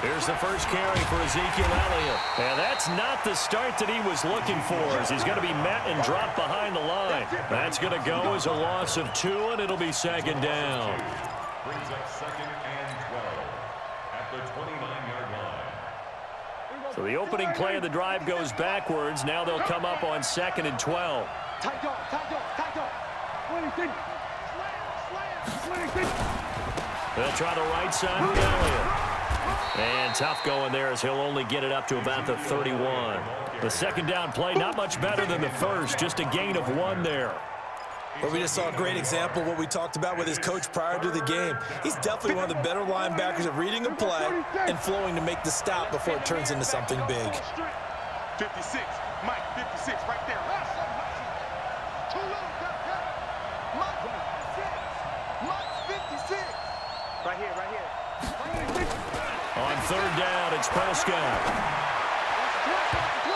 Here's the first carry for Ezekiel Elliott. And that's not the start that he was looking for, as he's going to be met and dropped behind the line. That's going to go as a loss of 2, and it'll be second down. Brings up second and 12 at the 29-yard line. So the opening play of the drive goes backwards. Now they'll come up on second and 12. They'll try the right side with Elliott. And tough going there, as he'll only get it up to about the 31. The second down play, not much better than the first, just a gain of 1 there. Well, we just saw a great example of what we talked about with his coach prior to the game. He's definitely one of the better linebackers at reading a play and flowing to make the stop before it turns into something big. 56, Mike, 56, right there. Right here, right here. On third down, it's Prescott.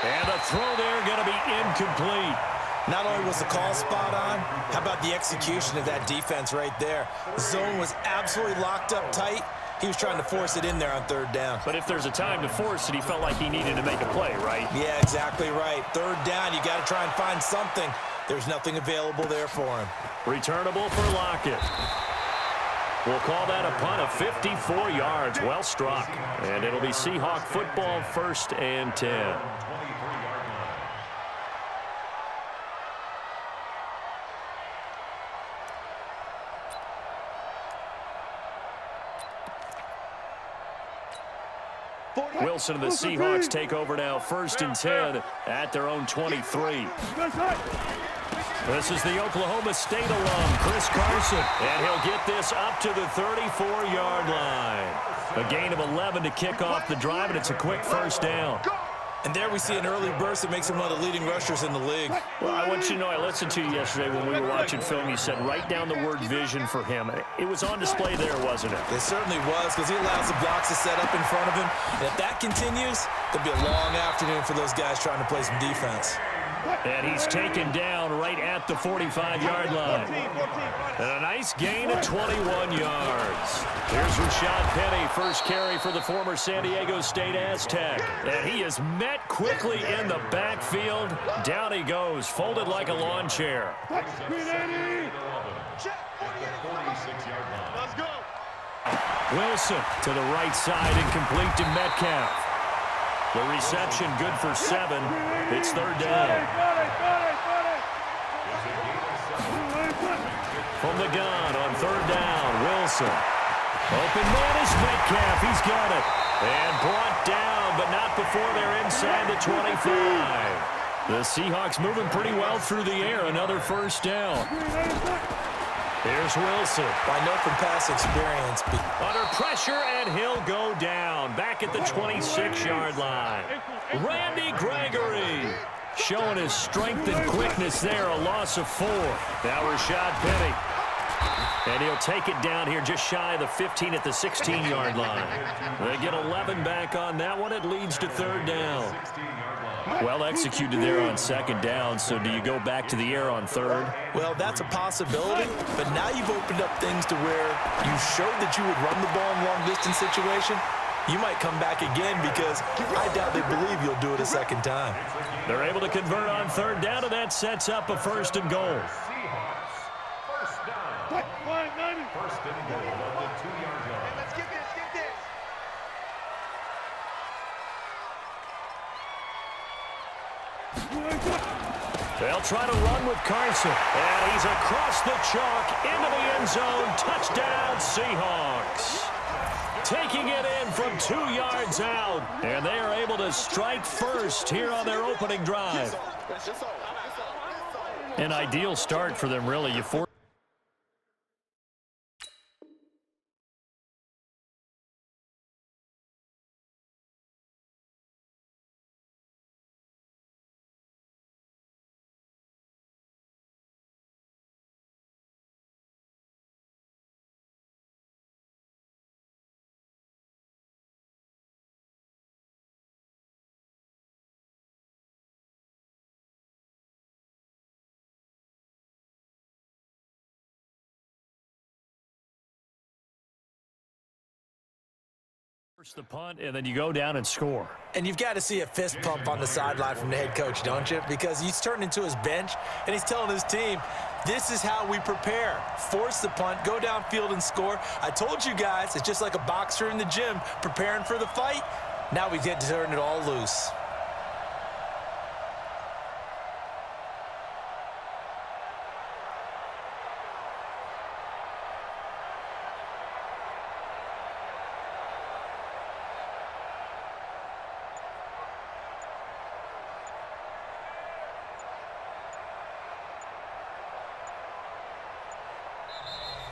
And a throw there going to be incomplete. Not only was the call spot on, how about the execution of that defense right there? Zone was absolutely locked up tight. He was trying to force it in there on third down. But if there's a time to force it, he felt like he needed to make a play, right? Yeah, exactly right. Third down, you got to try and find something. There's nothing available there for him. Returnable for Lockett. We'll call that a punt of 54 yards. Well struck. And it'll be Seahawk football, 1st and 10. Wilson and the Seahawks take over now, 1st and 10 at their own 23. This is the Oklahoma State alum, Chris Carson, and he'll get this up to the 34-yard line. A gain of 11 to kick off the drive, and it's a quick first down. And there we see an early burst that makes him one of the leading rushers in the league. Well, I want you to know, I listened to you yesterday when we were watching film. You said write down the word vision for him. It was on display there, wasn't it? It certainly was, because he allows the blocks to set up in front of him. And if that continues, there'll be a long afternoon for those guys trying to play some defense. And he's taken down right at the 45-yard line. And a nice gain of 21 yards. Here's Rashad Penny, first carry for the former San Diego State Aztec. And he is met quickly in the backfield. Down he goes, folded like a lawn chair. Wilson to the right side, incomplete to Metcalf. The reception good for 7. It's third down. From the gun on third down, Wilson. Open man is Metcalf. He's got it. And brought down, but not before they're inside the 25. The Seahawks moving pretty well through the air. Another first down. Here's Wilson. I know from past experience. Under pressure, and he'll go down. Back at the 26-yard line. Randy Gregory showing his strength and quickness there. A loss of 4. Now Rashad Penny. And he'll take it down here just shy of the 15 at the 16-yard line. They get 11 back on that one. It leads to third down. Well executed there on second down, so do you go back to the air on third? Well, that's a possibility, but now you've opened up things to where you showed that you would run the ball in long-distance situation. You might come back again because I doubt they believe you'll do it a second time. They're able to convert on third down, and that sets up a 1st and goal. First down. First and goal at the 2-yard line. Let's get this, get this. They'll try to run with Carson, and he's across the chalk into the end zone. Touchdown, Seahawks. Taking it in from 2 yards out, and they are able to strike first here on their opening drive. An ideal start for them, really. You The punt, and then you go down and score. And you've got to see a fist pump on the sideline from the head coach, don't you? Because he's turned into his bench, and he's telling his team, this is how we prepare. Force the punt, go downfield and score. I told you guys, it's just like a boxer in the gym preparing for the fight. Now we get to turn it all loose.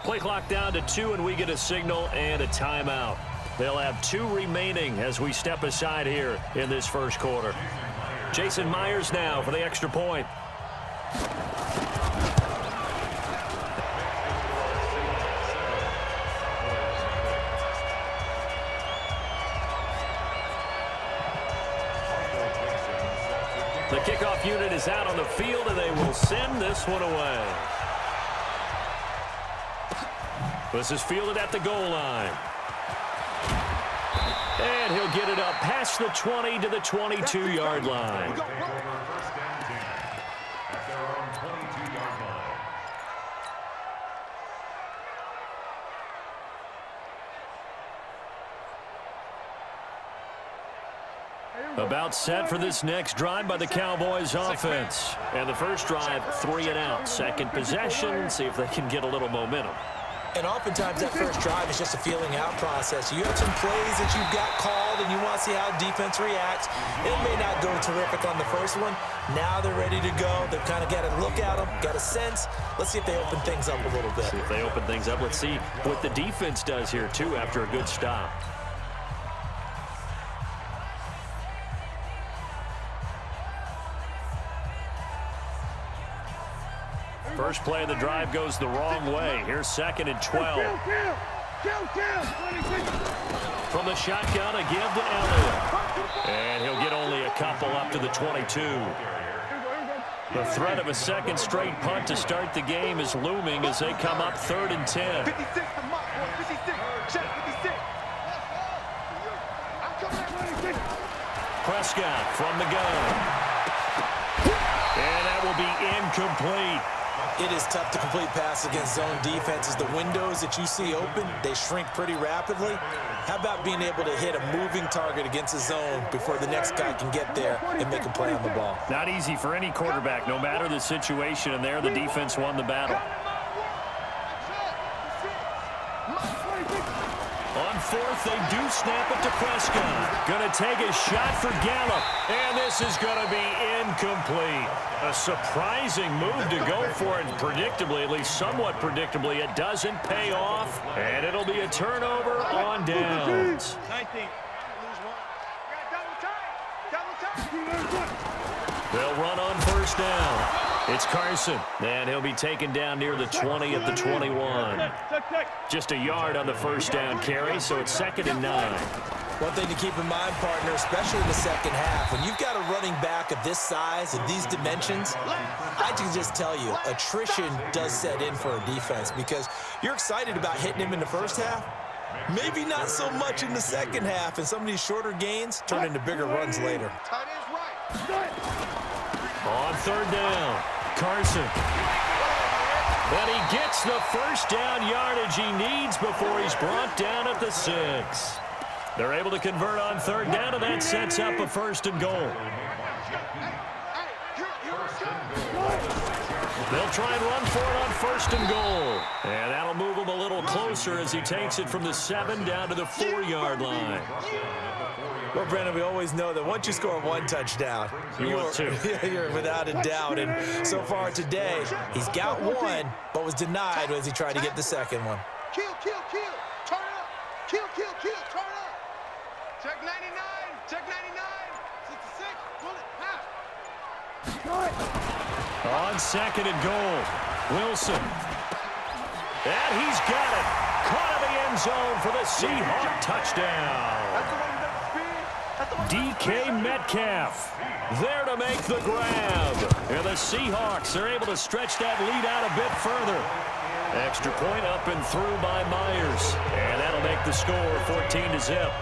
Play clock down to 2, and we get a signal and a timeout. They'll have 2 remaining as we step aside here in this first quarter. Jason Myers now for the extra point. The kickoff unit is out on the field, and they will send this one away. This is fielded at the goal line. And he'll get it up past the 20 to the 22-yard line. About set for this next drive by the Cowboys offense. And the first drive, 3 and out. Second possession, see if they can get a little momentum. And oftentimes that first drive is just a feeling out process. You have some plays that you've got called and you want to see how defense reacts. It may not go terrific on the first one. Now they're ready to go. They've kind of got to look at them, got a sense. Let's see if they open things up a little bit. See if they open things up. Let's see what the defense does here, too, after a good stop. First play of the drive goes the wrong way. Here's 2nd and 12. From the shotgun, a give to Elliott. And he'll get only a couple up to the 22. The threat of a second straight punt to start the game is looming as they come up 3rd and 10. 56 to Mark, 56, check 56. I'm coming at 26. Prescott from the gun. And that will be incomplete. It is tough to complete pass against zone defenses. The windows that you see open, they shrink pretty rapidly. How about being able to hit a moving target against a zone before the next guy can get there and make a play on the ball? Not easy for any quarterback, no matter the situation, and there the defense won the battle. On 4th, they do snap it to Prescott. Going to take a shot for Gallup, and this is going to be incomplete. A surprising move to go for it, predictably, at least somewhat predictably. It doesn't pay off, and it'll be a turnover on downs. 19. They'll run on 1st down. It's Carson, and he'll be taken down near the 20 at the 21. Just a yard on the 1st down carry, so it's 2nd and 9. One thing to keep in mind, partner, especially in the second half, when you've got a running back of this size and these dimensions, I can just tell you, attrition does set in for a defense because you're excited about hitting him in the first half. Maybe not so much in the second half, and some of these shorter gains turn into bigger runs later. Tight end's right. On 3rd down, Carson. And he gets the 1st down yardage he needs before he's brought down at the 6. They're able to convert on 3rd down, and that sets up a 1st and goal. They'll try and run for it on 1st and goal. And that'll move him a little closer as he takes it from the 7 down to the 4-yard line. Well, Brandon, we always know that once you score one touchdown, you're without a doubt. And so far today, he's got one, but was denied as he tried to get the second one. Kill, kill, kill. Turn it up. Kill, kill, kill. Turn it up. Check 99. Check 99. 66. Bullet. Pass. On 2nd and goal, Wilson. And he's got it. Caught in the end zone for the Seahawks touchdown. DK Metcalf there to make the grab. And the Seahawks are able to stretch that lead out a bit further. Extra point up and through by Myers. And that'll make the score 14-0.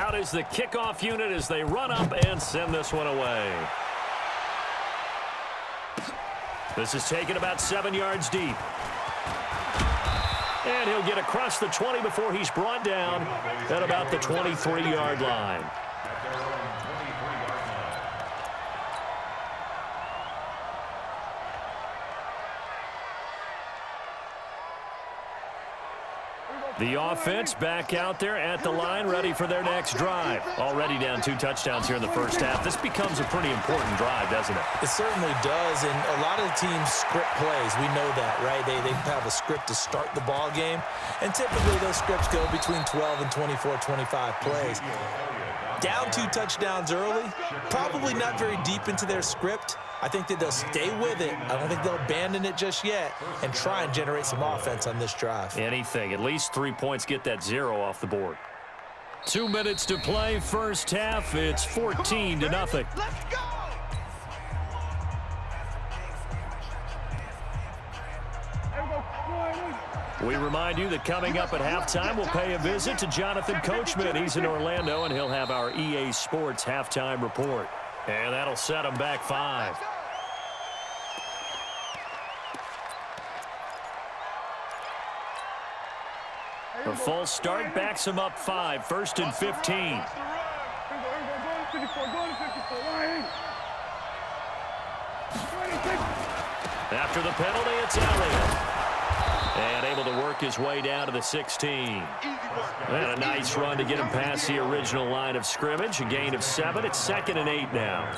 Out is the kickoff unit as they run up and send this one away. This is taken about 7 yards deep. And he'll get across the 20 before he's brought down at about the 23-yard line. The offense back out there at the line, ready for their next drive. Already down 2 touchdowns here in the first half. This becomes a pretty important drive, doesn't it? It certainly does, and a lot of the teams script plays. We know that, right? They have a script to start the ball game, and typically those scripts go between 12 and 24, 25 plays. Down 2 touchdowns early, probably not very deep into their script. I think that they'll stay with it. I don't think they'll abandon it just yet and try and generate some offense on this drive. Anything. At least 3 points, get that 0 off the board. 2 minutes to play, first half. It's 14-0. Let's go! We remind you that coming up at halftime, we'll pay a visit to Jonathan Coachman. He's in Orlando, and he'll have our EA Sports halftime report. And that'll set him back 5. A false start backs him up 5, 1st and 15. After the penalty, it's Elliott. And able to work his way down to the 16. And a nice run to get him past the original line of scrimmage. A gain of 7. It's 2nd and 8 now.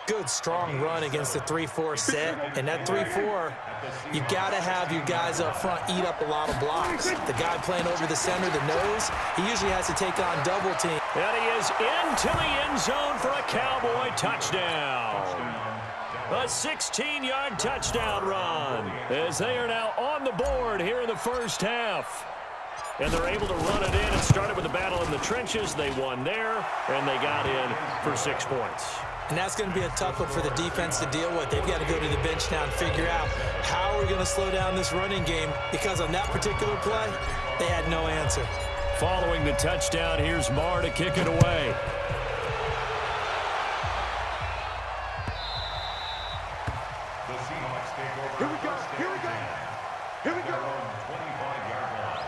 Good, strong run against the 3-4 set. And that 3-4, you've got to have your guys up front eat up a lot of blocks. The guy playing over the center, the nose, he usually has to take on double team. And he is into the end zone for a Cowboy touchdown. A 16-yard touchdown run as they are now on the board here in the first half. And they're able to run it in. It started with a battle in the trenches. They won there, and they got in for 6 points. And that's going to be a tough one for the defense to deal with. They've got to go to the bench now and figure out how we're going to slow down this running game, because on that particular play, they had no answer. Following the touchdown, here's Marr to kick it away. The Seahawks take over. Here we go. Here we go. Here we go. 25-yard line.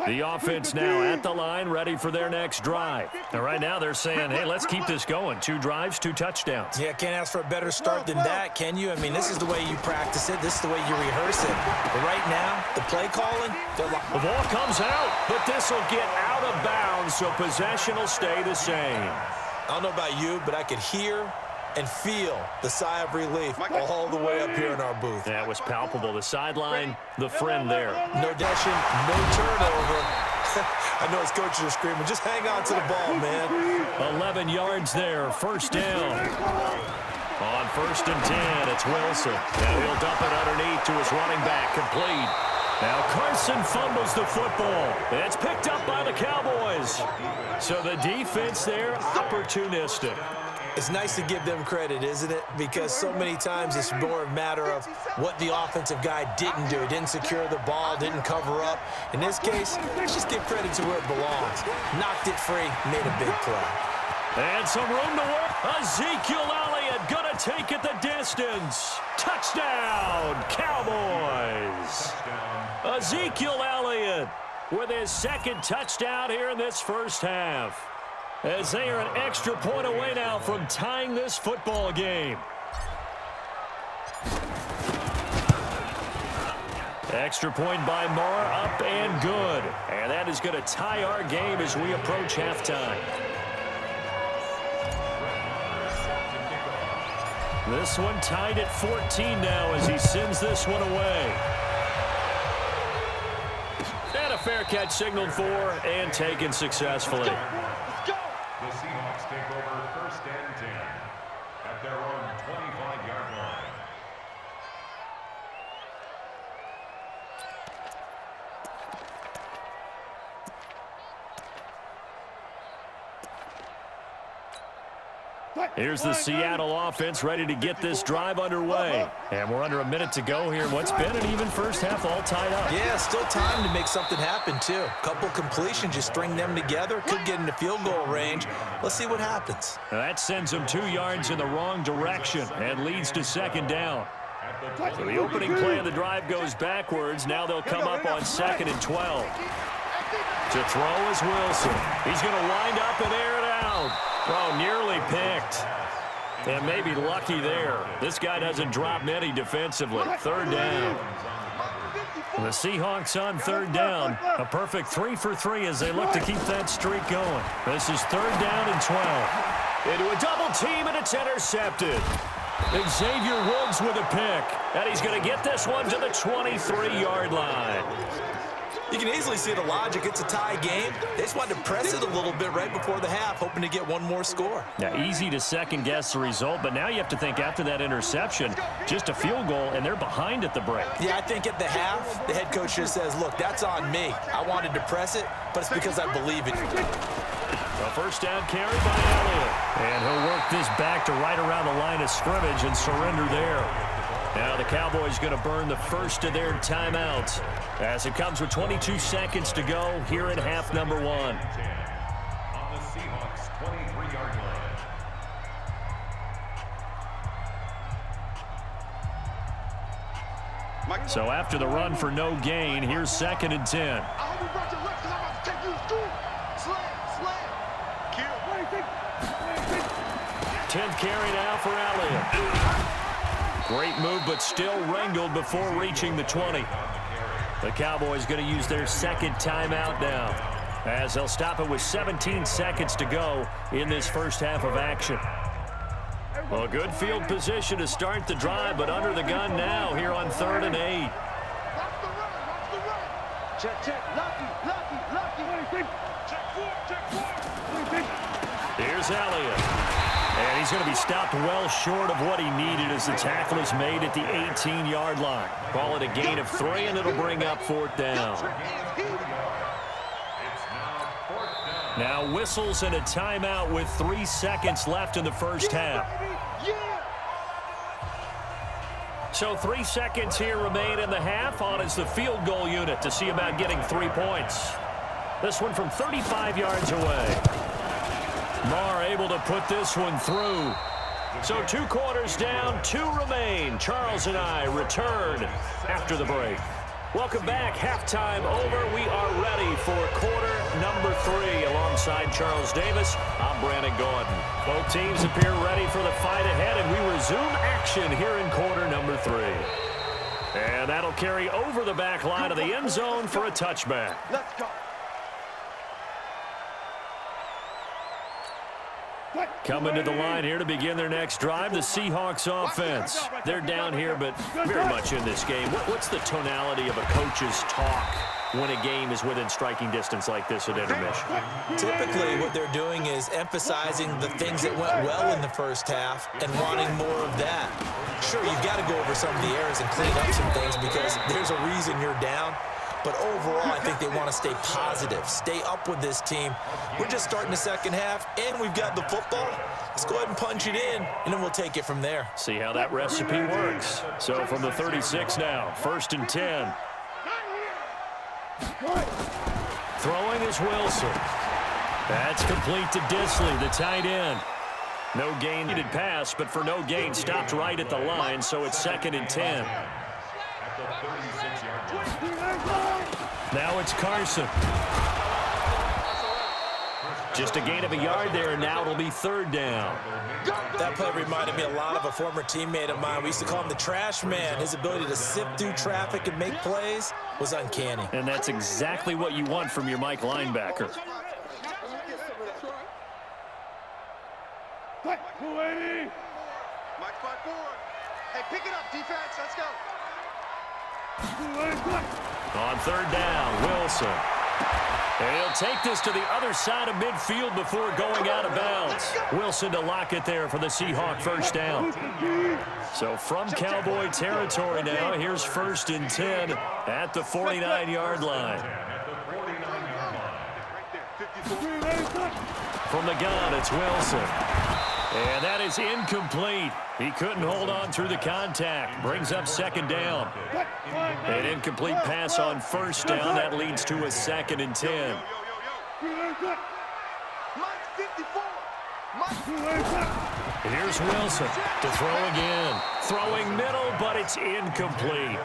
The offense now at the line, ready for their next drive. And right now they're saying, hey, let's keep this going. 2 drives, 2 touchdowns. Yeah, can't ask for a better start than that, can you? I mean, this is the way you practice it. This is the way you rehearse it. But right now, the play calling, the ball comes out, but this will get out of bounds, so possession will stay the same. I don't know about you, but I could hear and feel the sigh of relief all the way up here in our booth. That was palpable. The sideline, the friend there. No dashing, no turnover. I know his coaches are screaming, just hang on to the ball, man. 11 yards there, first down. On 1st and 10, it's Wilson. Now he'll dump it underneath to his running back, complete. Now Carson fumbles the football. It's picked up by the Cowboys. So the defense there, opportunistic. It's nice to give them credit, isn't it? Because so many times it's more a matter of what the offensive guy didn't do. Didn't secure the ball, didn't cover up. In this case, let's just give credit to where it belongs. Knocked it free, made a big play. And some room to work. Ezekiel Elliott gonna take it the distance. Touchdown, Cowboys. Ezekiel Elliott with his 2nd touchdown here in this first half. As they are an extra point away now from tying this football game. Extra point by Moore, up and good. And that is going to tie our game as we approach halftime. This one tied at 14 now as he sends this one away. And a fair catch signaled for and taken successfully. The Seahawks take over 1st and 10 at their own 25-yard line. Here's the Seattle offense ready to get this drive underway. And we're under a minute to go here in what's been an even first half, all tied up. Yeah, still time to make something happen, too. Couple completions, just string them together. Could get into field goal range. Let's see what happens. Now that sends them 2 yards in the wrong direction and leads to 2nd down. So the opening play of the drive goes backwards. Now they'll come up on 2nd and 12. To throw is Wilson. He's going to wind up and air it out. Oh, nearly picked. And maybe lucky there. This guy doesn't drop many defensively. 3rd down. The Seahawks on 3rd down. A perfect 3 for 3 as they look to keep that streak going. This is 3rd down and 12. Into a double team, and it's intercepted. Xavier Woods with a pick. And he's going to get this one to the 23-yard line. You can easily see the logic. It's a tie game. They just wanted to press it a little bit right before the half, hoping to get one more score. Now, easy to second-guess the result, but now you have to think after that interception, just a field goal, and they're behind at the break. Yeah, I think at the half, the head coach just says, look, that's on me. I wanted to press it, but it's because I believe in you. A 1st down carry by Elliott. And he'll work this back to right around the line of scrimmage and surrender there. Now the Cowboys going to burn the first of their timeouts as it comes with 22 seconds to go here in half number 1. On the Seahawks 23-yard line. So after the run for no gain, here's 2nd and 10. I hope you brought your left because I'm about to take you to school. Slam. 10th carry now for Elliott. Great move, but still wrangled before reaching the 20. The Cowboys going to use their 2nd timeout now, as they'll stop it with 17 seconds to go in this first half of action. Well, a good field position to start the drive, but under the gun now here on 3rd and 8. Watch the run. Check. Lucky. Check 4. Here's Elliott. And he's going to be stopped well short of what he needed as the tackle is made at the 18-yard line. Call it a gain of 3, and it'll bring up 4th down. Now whistles and a timeout with 3 seconds left in the first half. So 3 seconds here remain in the half. On is the field goal unit to see about getting 3 points. This one from 35 yards away. Marr able to put this one through. So 2 quarters down, 2 remain. Charles and I return after the break. Welcome back. Halftime over. We are ready for quarter number 3. Alongside Charles Davis, I'm Brandon Gordon. Both teams appear ready for the fight ahead, and we resume action here in quarter number 3. And that'll carry over the back line of the end zone for a touchback. Let's go. Coming to the line here to begin their next drive, the Seahawks offense. They're down here, but very much in this game. What's the tonality of a coach's talk when a game is within striking distance like this at intermission? Typically, what they're doing is emphasizing the things that went well in the first half and wanting more of that. Sure, you've got to go over some of the errors and clean up some things because there's a reason you're down. But overall, I think they want to stay positive, stay up with this team. We're just starting the second half, and we've got the football. Let's go ahead and punch it in, and then we'll take it from there. See how that recipe works. So from the 36 now, 1st and 10. Throwing is Wilson. That's complete to Disley, the tight end. No gain needed pass, but for no gain, stopped right at the line, so it's 2nd and 10. Now it's Carson. Just a gain of a yard there, and now it'll be third down. That play reminded me a lot of a former teammate of mine. We used to call him the trash man. His ability to sift through traffic and make plays was uncanny. And that's exactly what you want from your Mike linebacker. Mike 5-4. Hey, pick it up, defense. Let's go. On third down, Wilson. And he'll take this to the other side of midfield before going out of bounds. Wilson to lock it there for the Seahawk first down. So from Cowboy territory now, here's 1st and 10 at the 49-yard line. From the gun, it's Wilson. And that is incomplete. He couldn't hold on through the contact. Brings up 2nd down. An incomplete pass on 1st down. That leads to a 2nd and 10. Here's Wilson to throw again. Throwing middle, but it's incomplete.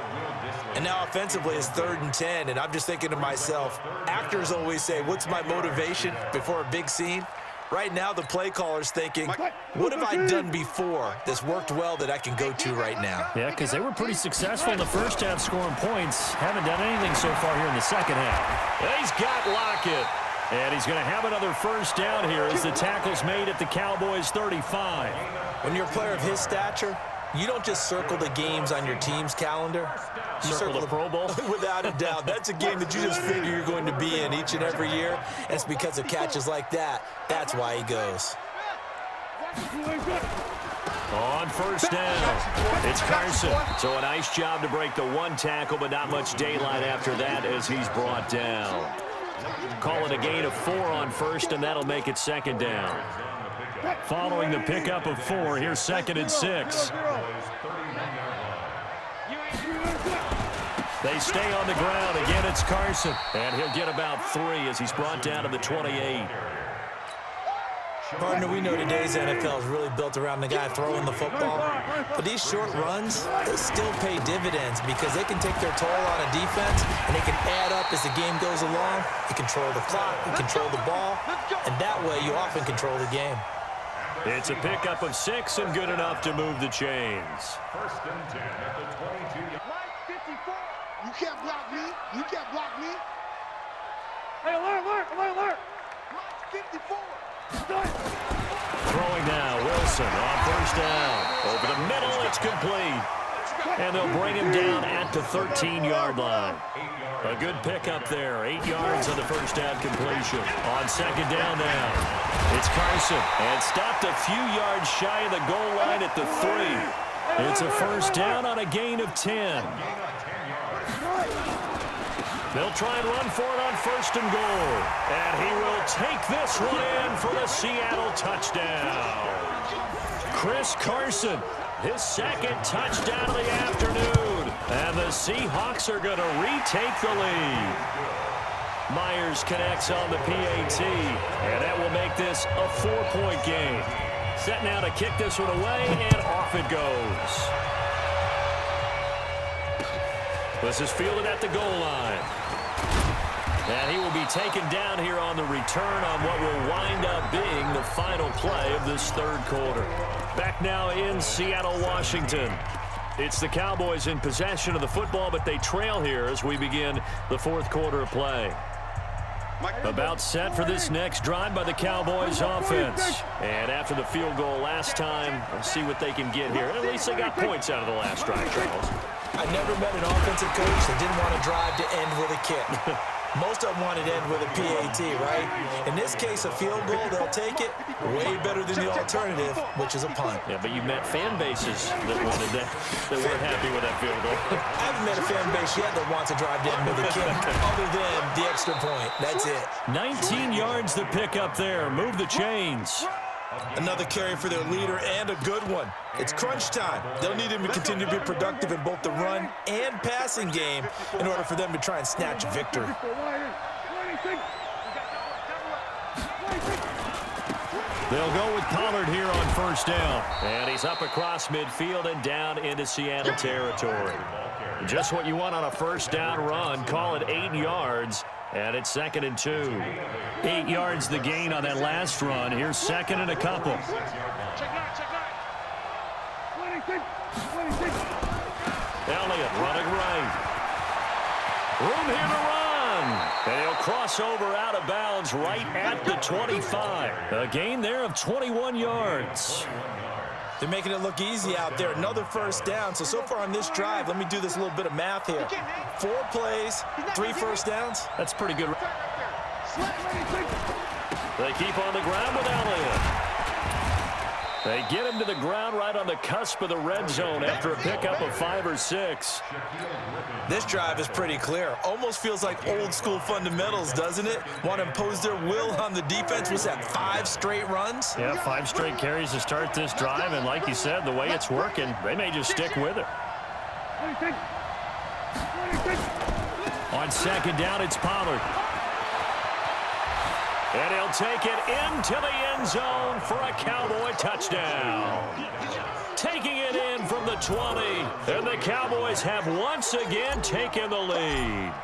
And now offensively it's 3rd and 10, and I'm just thinking to myself, actors always say, what's my motivation before a big scene? Right now, the play caller's thinking, what have I done before that's worked well that I can go to right now? Yeah, because they were pretty successful in the first half scoring points. Haven't done anything so far here in the second half. And he's got Lockett. And he's going to have another first down here as the tackle's made at the Cowboys 35. When you're a player of his stature, you don't just circle the games on your team's calendar. You circle the Pro Bowl? Without a doubt. That's a game that you just figure you're going to be in each and every year. And it's because of catches like that. That's why he goes. On first down, it's Carson. So a nice job to break the one tackle, but not much daylight after that as he's brought down. Call it a gain of 4 on first, and that'll make it 2nd down. Following the pickup of 4, here's 2nd and 6. They stay on the ground. Again, it's Carson. And he'll get about 3 as he's brought down to the 28. Partner, we know today's NFL is really built around the guy throwing the football. But these short runs, they still pay dividends because they can take their toll on a defense and they can add up as the game goes along. You control the clock, you control the ball, and that way you often control the game. It's a pickup of 6 and good enough to move the chains. 1st and 10 at the 22. Mike 54. You can't block me. You can't block me. Hey, alert. Mike 54. Throwing now, Wilson on first down. Over the middle, it's complete. And they'll bring him down at the 13-yard line. A good pickup there. 8 yards on the first down completion. On 2nd down now, it's Carson. And stopped a few yards shy of the goal line at the 3. It's a first down on a gain of 10. They'll try and run for it on 1st and goal. And he will take this one in for the Seattle touchdown. Chris Carson, his 2nd touchdown of the afternoon. And the Seahawks are going to retake the lead. Myers connects on the PAT. And that will make this a 4-point game. Set now to kick this one away, and off it goes. This is fielded at the goal line. And he will be taken down here on the return on what will wind up being the final play of this 3rd quarter. Back now in Seattle, Washington. It's the Cowboys in possession of the football, but they trail here as we begin the 4th quarter of play. About set for this next drive by the Cowboys offense. And after the field goal last time, we'll see what they can get here. At least they got points out of the last drive, Charles. I never met an offensive coach that didn't want to drive to end with a kick. Most of them wanted to end with a PAT, right? In this case, a field goal, they'll take it. Way better than the alternative, which is a punt. Yeah, but you've met fan bases that wanted that weren't happy with that field goal. I haven't met a fan base yet that wants to drive to end with a kick, other than the extra point. That's it. 19 yards to pick up there. Move the chains. Another carry for their leader, and a good one. It's crunch time. They'll need him to continue to be productive in both the run and passing game in order for them to try and snatch a victory. They'll go with Pollard here on first down. And he's up across midfield and down into Seattle territory. Just what you want on a first down run. Call it 8 yards. And it's 2nd and 2. 8 yards the gain on that last run. Here's 2nd and a couple. Check 9, check 9. 26, 26. Elliott running right. Room here to run. And he'll cross over out of bounds right at the 25. A gain there of 21 yards. They're making it look easy out there. Another first down. So far on this drive, let me do this little bit of math here. 4 plays, 3 first downs. That's pretty good. They keep on the ground with Elliott. They get him to the ground right on the cusp of the red zone after a pickup of 5 or 6. This drive is pretty clear. Almost feels like old school fundamentals, doesn't it? Want to impose their will on the defense. Was that 5 straight runs? Yeah, 5 straight carries to start this drive. And like you said, the way it's working, they may just stick with it. 26, 26. On 2nd down, it's Pollard. And he'll take it into the end zone for a Cowboy touchdown. Taking it in from the 20. And the Cowboys have once again taken the lead.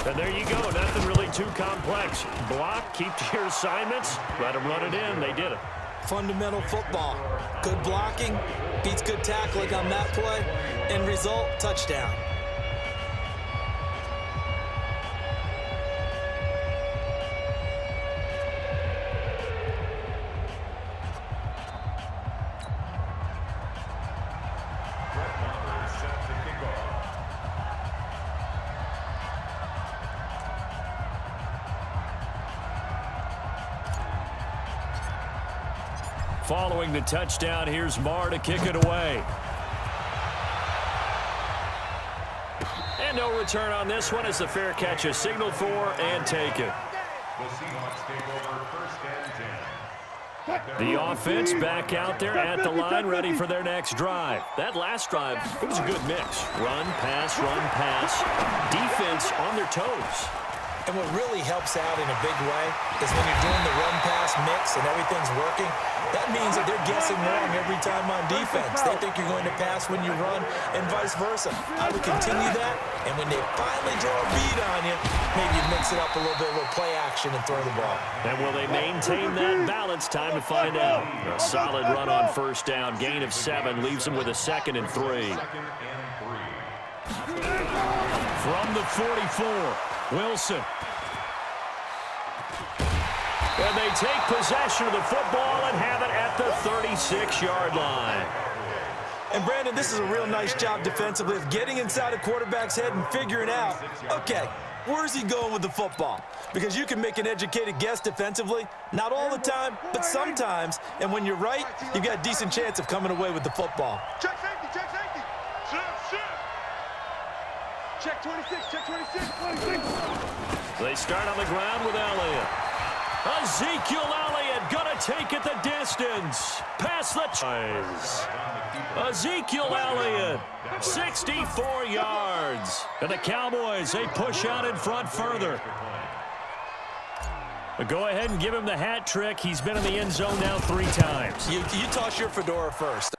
And there you go. Nothing really too complex. Block, keep to your assignments, let them run it in. They did it. Fundamental football. Good blocking, beats good tackling on that play. End result, touchdown. Following the touchdown, here's Marr to kick it away. And no return on this one as the fair catch is signaled for and taken. The Seahawks take over 1st and 10. The offense back out there at the line, ready for their next drive. That last drive, it was a good mix. Run, pass, defense on their toes. And what really helps out in a big way is when you're doing the run-pass mix and everything's working, that means that they're guessing wrong every time on defense. They think you're going to pass when you run and vice versa. I would continue that, and when they finally draw a bead on you, maybe you mix it up a little bit, a little play action and throw the ball. And will they maintain that balance? Time to find out. A solid run on 1st down, gain of 7, leaves them with a 2nd and 3. From the 44, Wilson. And they take possession of the football and have it at the 36-yard line. And, Brandon, this is a real nice job defensively of getting inside a quarterback's head and figuring out, okay, where's he going with the football? Because you can make an educated guess defensively, not all the time, but sometimes. And when you're right, you've got a decent chance of coming away with the football. Check safety, check safety. Check 26, check 26, 26. They start on the ground with Elliott. Ezekiel Elliott gonna take it the distance. Past the ties. Ezekiel Elliott, 64 yards. And the Cowboys, they push out in front further. Go ahead and give him the hat trick. He's been in the end zone now 3 times. You toss your fedora first.